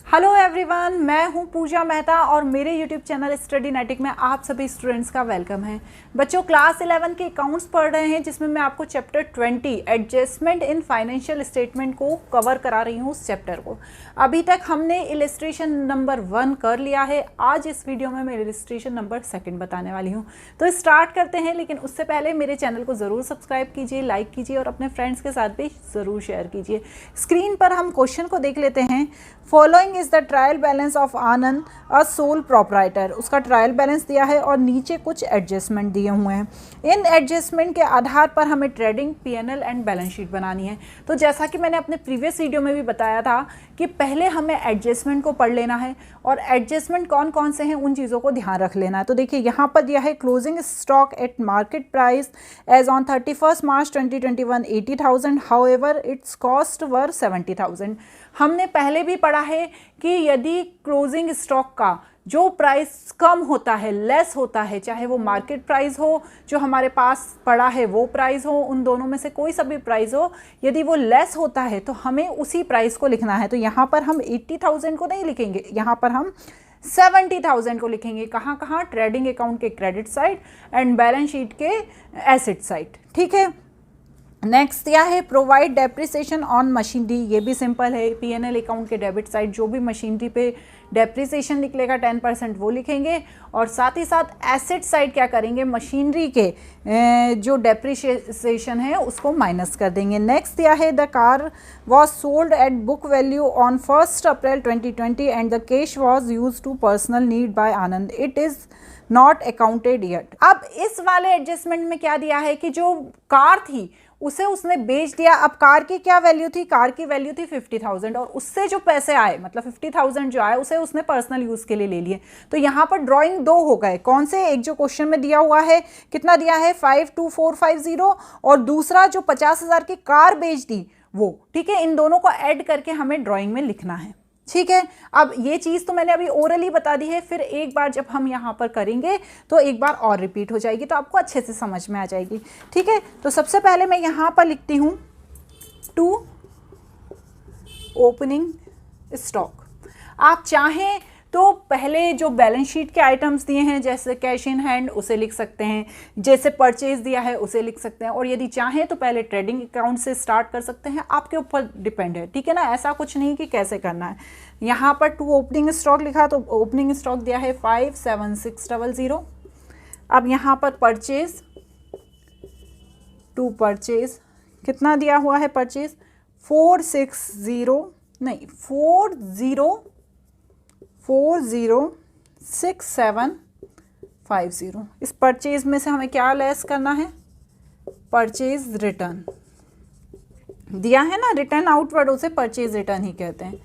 Hello everyone, मैं हूं पूजा मेहता और मेरे यूट्यूब चैनल स्टडीनेटिक में आप सभी स्टूडेंट्स का वेलकम है। बच्चों, क्लास 11 के अकाउंट्स पढ़ रहे हैं जिसमें मैं आपको chapter 20 adjustment in financial statement को कवर करा रही हूं। उस चैप्टर को अभी तक हमने इलस्ट्रेशन नंबर 1 कर लिया है। आज इस वीडियो में मैं इलस्ट्रेशन नंबर 2 बताने वाली हूँ। तो स्टार्ट करते हैं, लेकिन उससे पहले मेरे चैनल को ज़रूर सब्सक्राइब कीजिए, लाइक कीजिए और अपने फ्रेंड्स के साथ भी ज़रूर शेयर कीजिए। स्क्रीन पर हम क्वेश्चन को देख लेते हैं। Following is the trial balance of Anand a sole proprietor. उसका ट्रायल बैलेंस दिया है और नीचे कुछ एडजस्टमेंट दिए हुए हैं। इन एडजस्टमेंट के आधार पर हमें trading PNL and balance sheet बनानी है। तो जैसा कि मैंने अपने प्रीवियस वीडियो में भी बताया था कि पहले हमें एडजस्टमेंट को पढ़ लेना है और एडजस्टमेंट कौन कौन से हैं उन चीज़ों को ध्यान रख लेना है। तो देखिए, यहाँ पर दिया है closing stock at market price as on 31 March 2021 80,000, however its cost were 70,000। हमने पहले भी पढ़ा है कि यदि क्लोजिंग स्टॉक का जो प्राइस कम होता है, लेस होता है, चाहे वो मार्केट प्राइस हो, जो हमारे पास पड़ा है वो प्राइस हो, उन दोनों में से कोई सा भी प्राइस हो, यदि वो लेस होता है तो हमें उसी प्राइस को लिखना है। तो यहाँ पर हम 80,000 को नहीं लिखेंगे, यहाँ पर हम 70,000 को लिखेंगे। कहाँ कहाँ? ट्रेडिंग अकाउंट के credit side and balance sheet के एसेट साइड। ठीक है। नेक्स्ट क्या है? Provide depreciation on machinery. ये भी सिंपल है। पीएनएल अकाउंट के डेबिट साइड जो भी मशीनरी पे डेप्रिसिएशन निकलेगा 10% वो लिखेंगे, और साथ ही साथ एसेट साइड क्या करेंगे? मशीनरी के जो डेप्रिसिएशन है उसको माइनस कर देंगे। नेक्स्ट क्या है? The car was sold at book value on 1 April 2020 and the cash was use to personal need by Anand, it is not accounted yet. अब इस वाले एडजस्टमेंट में क्या दिया है कि जो कार थी उसे उसने बेच दिया। अब कार की क्या वैल्यू थी? कार की वैल्यू थी 50,000 और उससे जो पैसे आए, मतलब 50,000 जो आए उसे उसने पर्सनल यूज़ के लिए ले लिए। तो यहाँ पर ड्राइंग 2 हो गए। कौन से? एक जो क्वेश्चन में दिया हुआ है, कितना दिया है? 52450, और दूसरा जो 50,000 की कार बेच दी वो। ठीक है, इन दोनों को ऐड करके हमें ड्राइंग में लिखना है। ठीक है। अब ये चीज़ तो मैंने अभी ओरली बता दी है, फिर एक बार जब हम यहाँ पर करेंगे तो एक बार और रिपीट हो जाएगी, तो आपको अच्छे से समझ में आ जाएगी। ठीक है। तो सबसे पहले मैं यहाँ पर लिखती हूँ टू ओपनिंग स्टॉक। आप चाहें तो पहले जो बैलेंस शीट के आइटम्स दिए हैं जैसे कैश इन हैंड उसे लिख सकते हैं, जैसे परचेज दिया है उसे लिख सकते हैं, और यदि चाहें तो पहले ट्रेडिंग अकाउंट से स्टार्ट कर सकते हैं। आपके ऊपर डिपेंड है। ठीक है ना, ऐसा कुछ नहीं कि कैसे करना है। यहाँ पर टू ओपनिंग स्टॉक लिखा तो ओपनिंग स्टॉक दिया है 57600। अब यहाँ पर परचेज, टू परचेज कितना दिया हुआ है? परचेज 406750। इस परचेज में से हमें क्या लेस करना है? परचेज रिटर्न दिया है ना, रिटर्न आउटवर्ड, उसे परचेज रिटर्न ही कहते हैं,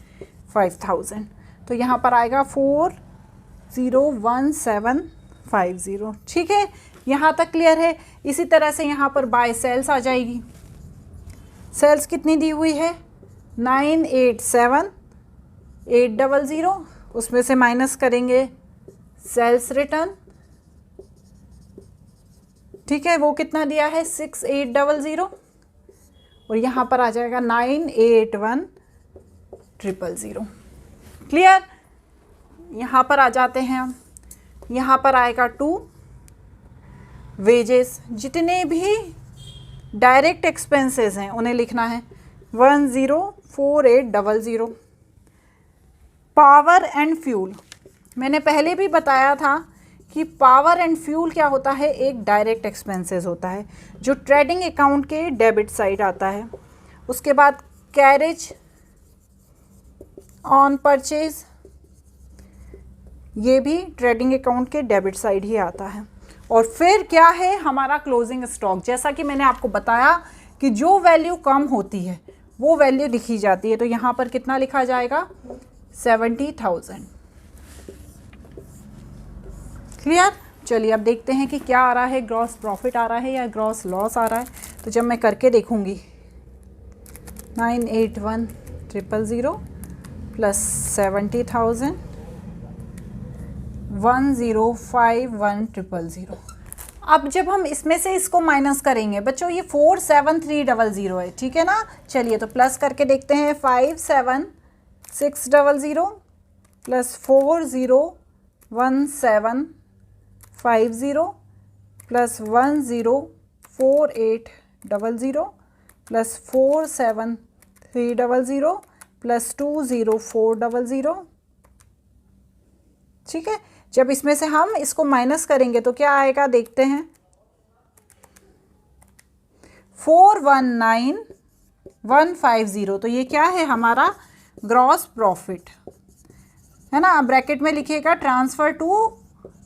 5000। तो यहाँ पर आएगा 401750। ठीक है, यहाँ तक क्लियर है। इसी तरह से यहाँ पर बाय सेल्स आ जाएगी। सेल्स कितनी दी हुई है? 987800, उसमें से माइनस करेंगे सेल्स रिटर्न। ठीक है, वो कितना दिया है? 6800, और यहाँ पर आ जाएगा 981000। क्लियर? यहाँ पर आ जाते हैं हम। यहाँ पर आएगा टू वेजेस। जितने भी डायरेक्ट एक्सपेंसेस हैं उन्हें लिखना है 104800। पावर एंड फ्यूल, मैंने पहले भी बताया था कि पावर एंड फ्यूल क्या होता है? एक डायरेक्ट एक्सपेंसेस होता है जो ट्रेडिंग अकाउंट के डेबिट साइड आता है। उसके बाद कैरेज ऑन परचेज, ये भी ट्रेडिंग अकाउंट के डेबिट साइड ही आता है। और फिर क्या है? हमारा क्लोजिंग स्टॉक। जैसा कि मैंने आपको बताया कि जो वैल्यू कम होती है वो वैल्यू लिखी जाती है। तो यहाँ पर कितना लिखा जाएगा? 70,000। क्लियर? चलिए अब देखते हैं कि क्या आ रहा है, ग्रॉस प्रॉफिट आ रहा है या ग्रॉस लॉस आ रहा है। तो जब मैं करके देखूंगी 981000 प्लस 70,000 105100। अब जब हम इसमें से इसको माइनस करेंगे बच्चों, ये 47300 है। ठीक है ना, चलिए तो प्लस करके देखते हैं। 57600 प्लस 401750 प्लस 104800 प्लस 47300 प्लस 20400। ठीक है, जब इसमें से हम इसको माइनस करेंगे तो क्या आएगा देखते हैं। 419150, तो ये क्या है हमारा ग्रॉस प्रॉफिट है ना। अब ब्रैकेट में लिखिएगा ट्रांसफ़र टू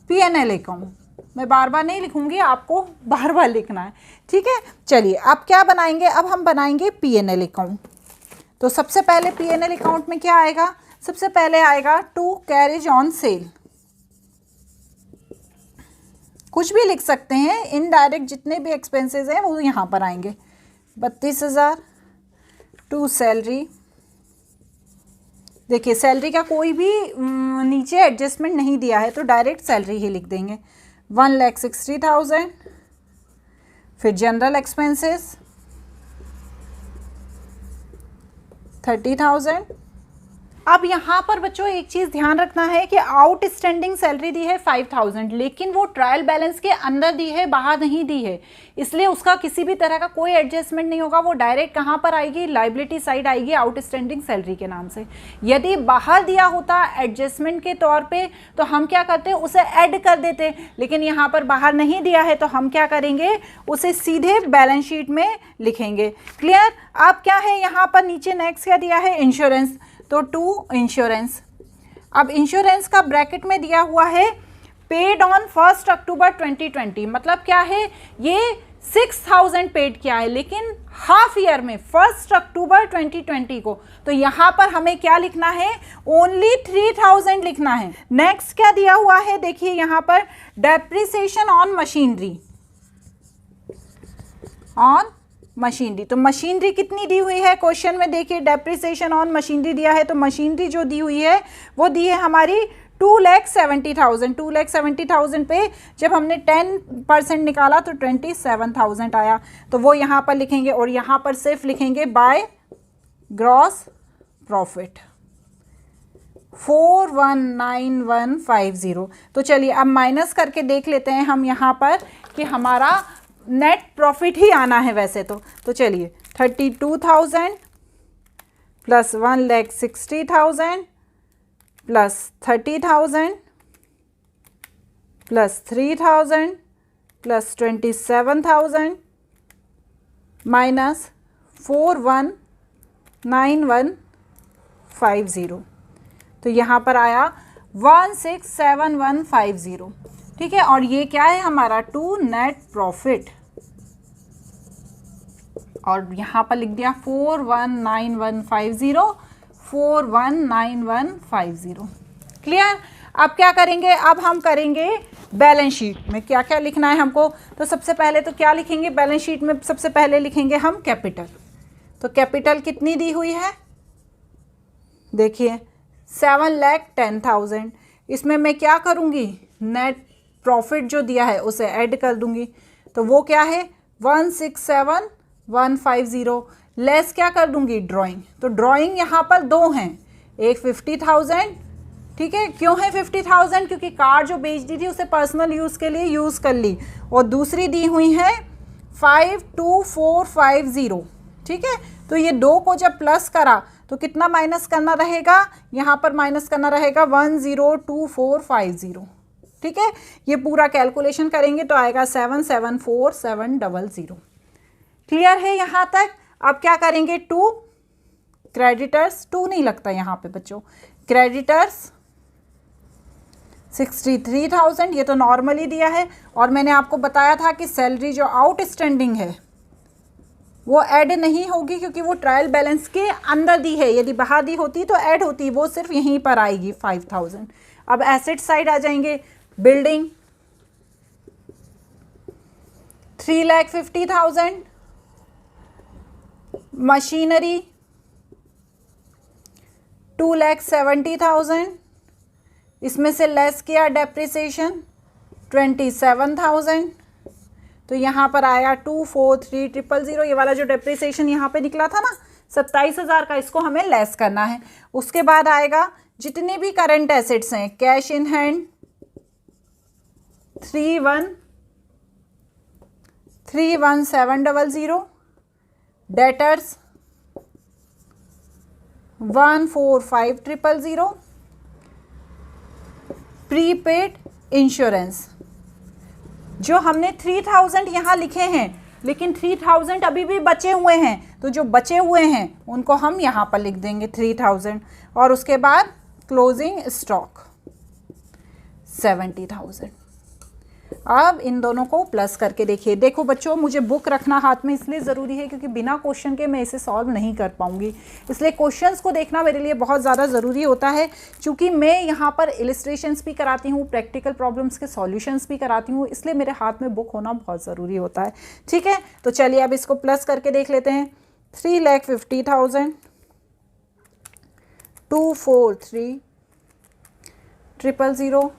पीएनएल अकाउंट। मैं बार बार नहीं लिखूंगी, आपको बार बार लिखना है। ठीक है, चलिए अब क्या बनाएंगे, अब हम बनाएंगे पीएनएल अकाउंट। तो सबसे पहले पीएनएल अकाउंट में क्या आएगा, सबसे पहले आएगा टू कैरेज ऑन सेल। कुछ भी लिख सकते हैं, इनडायरेक्ट जितने भी एक्सपेंसेस हैं वो यहाँ पर आएंगे। 32,000 टू सैलरी। देखिए सैलरी का कोई भी नीचे एडजस्टमेंट नहीं दिया है तो डायरेक्ट सैलरी ही लिख देंगे। 1,60,000। फिर जनरल एक्सपेंसेस 30,000। अब यहाँ पर बच्चों एक चीज़ ध्यान रखना है कि आउटस्टैंडिंग सैलरी दी है 5,000, लेकिन वो ट्रायल बैलेंस के अंदर दी है, बाहर नहीं दी है, इसलिए उसका किसी भी तरह का कोई एडजस्टमेंट नहीं होगा। वो डायरेक्ट कहाँ पर आएगी, लाइबिलिटी साइड आएगी आउटस्टैंडिंग सैलरी के नाम से। यदि बाहर दिया होता एडजस्टमेंट के तौर पर तो हम क्या करते, उसे ऐड कर देते, लेकिन यहाँ पर बाहर नहीं दिया है तो हम क्या करेंगे, उसे सीधे बैलेंस शीट में लिखेंगे। क्लियर। अब क्या है यहाँ पर नीचे नेक्स्ट क्या दिया है, इंश्योरेंस। तो टू इंश्योरेंस। अब इंश्योरेंस का ब्रैकेट में दिया हुआ है पेड ऑन 1 अक्टूबर 2020, मतलब क्या है, ये 6,000 पेड किया है, लेकिन हाफ ईयर में 1 अक्टूबर 2020 को। तो यहाँ पर हमें क्या लिखना है, ओनली 3,000 लिखना है। नेक्स्ट क्या दिया हुआ है, देखिए यहाँ पर depreciation on machinery, on machinery. तो मशीनरी कितनी दी हुई है क्वेश्चन में, देखिए डेप्रिसिएशन ऑन मशीनरी दिया है, तो मशीनरी जो दी हुई है वो दी है हमारी 2,70,000। 2,70,000 पे जब हमने 10% निकाला तो 27,000 आया, तो वो यहाँ पर लिखेंगे और यहाँ पर सिर्फ लिखेंगे बाय ग्रॉस प्रॉफिट 419150। तो चलिए अब माइनस करके देख लेते हैं हम यहाँ पर कि हमारा नेट प्रॉफिट ही आना है वैसे तो चलिए 32,000 plus 1,60,000 plus 30,000 plus 3,000 plus 27,000 minus 419150। तो यहाँ पर आया 167150। ठीक है, और ये क्या है हमारा टू नेट प्रॉफिट, और यहाँ पर लिख दिया 419150, 419150। क्लियर। अब क्या करेंगे, अब हम करेंगे बैलेंस शीट में क्या क्या लिखना है हमको। तो सबसे पहले तो क्या लिखेंगे बैलेंस शीट में, सबसे पहले लिखेंगे हम कैपिटल। तो कैपिटल कितनी दी हुई है, देखिए 7,10,000। इसमें मैं क्या करूँगी, नेट प्रॉफिट जो दिया है उसे ऐड कर दूंगी, तो वो क्या है 167,150। लेस क्या कर दूंगी, ड्राइंग। तो ड्राइंग यहाँ पर दो हैं, एक 50,000। ठीक है, क्यों है 50,000, क्योंकि कार जो बेच दी थी उसे पर्सनल यूज़ के लिए यूज़ कर ली, और दूसरी दी हुई है 52450। ठीक है, तो ये दो को जब प्लस करा तो कितना माइनस करना रहेगा, यहाँ पर माइनस करना रहेगा 102450। ठीक है, ये पूरा कैलकुलेशन करेंगे तो आएगा 774700। क्लियर है यहाँ तक। अब क्या करेंगे, टू क्रेडिटर्स, टू नहीं लगता यहाँ पे बच्चों, क्रेडिटर्स 63,000, ये तो नॉर्मली दिया है, और मैंने आपको बताया था कि सैलरी जो आउटस्टैंडिंग है वो ऐड नहीं होगी क्योंकि वो ट्रायल बैलेंस के अंदर दी है, यदि बाहर दी होती तो ऐड होती, वो सिर्फ यहीं पर आएगी 5,000। अब एसेट साइड आ जाएंगे, बिल्डिंग 3,50,000, मशीनरी 2,70,000, इसमें से लेस किया डेप्रिसिएशन 27,000, तो यहाँ पर आया 243,000। ये वाला जो डेप्रिसिएशन यहाँ पे निकला था ना 27,000 का, इसको हमें लेस करना है। उसके बाद आएगा जितनी भी करंट एसेट्स हैं, cash in hand 31700, debtors 14500, prepaid insurance. जो हमने 3000 यहाँ लिखे हैं, लेकिन 3000 अभी भी बचे हुए हैं, तो जो बचे हुए हैं उनको हम यहाँ पर लिख देंगे 3000, और उसके बाद क्लोजिंग स्टॉक 70,000। अब इन दोनों को प्लस करके देखिए। देखो बच्चों, मुझे बुक रखना हाथ में इसलिए ज़रूरी है क्योंकि बिना क्वेश्चन के मैं इसे सॉल्व नहीं कर पाऊंगी, इसलिए क्वेश्चंस को देखना मेरे लिए बहुत ज़्यादा ज़रूरी होता है। क्योंकि मैं यहाँ पर इलिस्ट्रेशंस भी कराती हूँ, प्रैक्टिकल प्रॉब्लम्स के सॉल्यूशंस भी कराती हूँ, इसलिए मेरे हाथ में बुक होना बहुत ज़रूरी होता है। ठीक है, तो चलिए अब इसको प्लस करके देख लेते हैं। 3,50,000, 243 000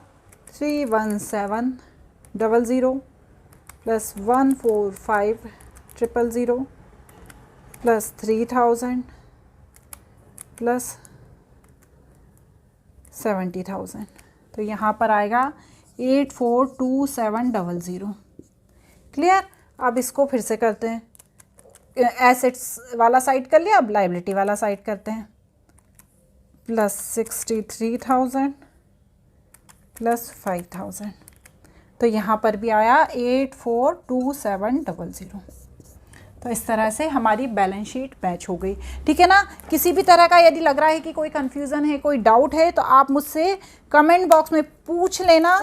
31700 प्लस 145 000 प्लस 3000 प्लस 70,000, तो यहाँ पर आएगा 842700। क्लियर। अब इसको फिर से करते हैं, एसेट्स वाला साइड कर लिया, अब लाइबिलिटी वाला साइड करते हैं। प्लस 63,000 प्लस 5,000, तो यहाँ पर भी आया 842700। तो इस तरह से हमारी बैलेंस शीट मैच हो गई। ठीक है ना। किसी भी तरह का यदि लग रहा है कि कोई कन्फ्यूज़न है, कोई डाउट है, तो आप मुझसे कमेंट बॉक्स में पूछ लेना।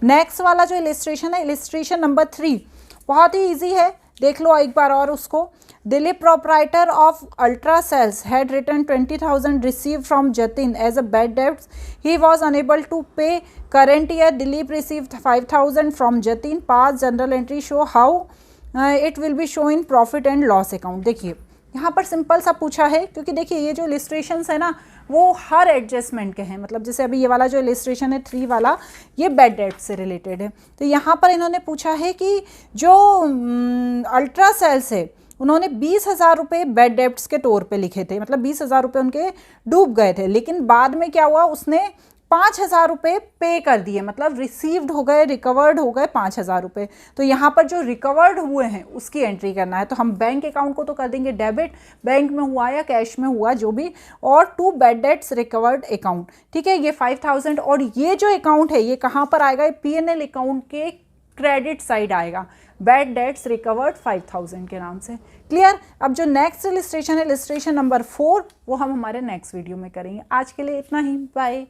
नेक्स्ट वाला जो इलिस्ट्रेशन है, इलिस्ट्रेशन नंबर 3, बहुत ही ईजी है, देख लो एक बार और उसको। Dilip proprietor of Ultra Cells had written 20,000 received from Jatin as a bad debt. He was unable to pay. Current year, Dileep received 5,000 from Jatin. Past journal entry show how it will be shown in profit and loss account. देखिए यहाँ पर simple सा पूछा है, क्योंकि देखिए ये जो इलिस्ट्रेशंस है ना, वो हर एडजस्टमेंट के हैं। मतलब जैसे अभी ये वाला जो इलिस्ट्रेशन है 3 वाला, ये बैड डेट से रिलेटेड है। तो यहाँ पर इन्होंने पूछा है कि जो अल्ट्रा सेल्स है, उन्होंने 20,000 रुपये बैड डेब्ट्स के तौर पे लिखे थे, मतलब 20,000 रुपये उनके डूब गए थे। लेकिन बाद में क्या हुआ, उसने 5,000 रुपये पे कर दिए, मतलब रिसीव्ड हो गए, रिकवर्ड हो गए 5,000 रुपये। तो यहाँ पर जो रिकवर्ड हुए हैं उसकी एंट्री करना है। तो हम बैंक अकाउंट को तो कर देंगे डेबिट, बैंक में हुआ या कैश में हुआ जो भी, और to bad debts recovered account. ठीक है, ये 5,000, और ये जो अकाउंट है ये कहाँ पर आएगा, P&L अकाउंट के क्रेडिट साइड आएगा, बैड डेट्स रिकवर्ड 5,000 के नाम से। क्लियर। अब जो नेक्स्ट इलिस्ट्रेशन है, इलिस्ट्रेशन नंबर 4, वो हम हमारे नेक्स्ट वीडियो में करेंगे। आज के लिए इतना ही, बाय।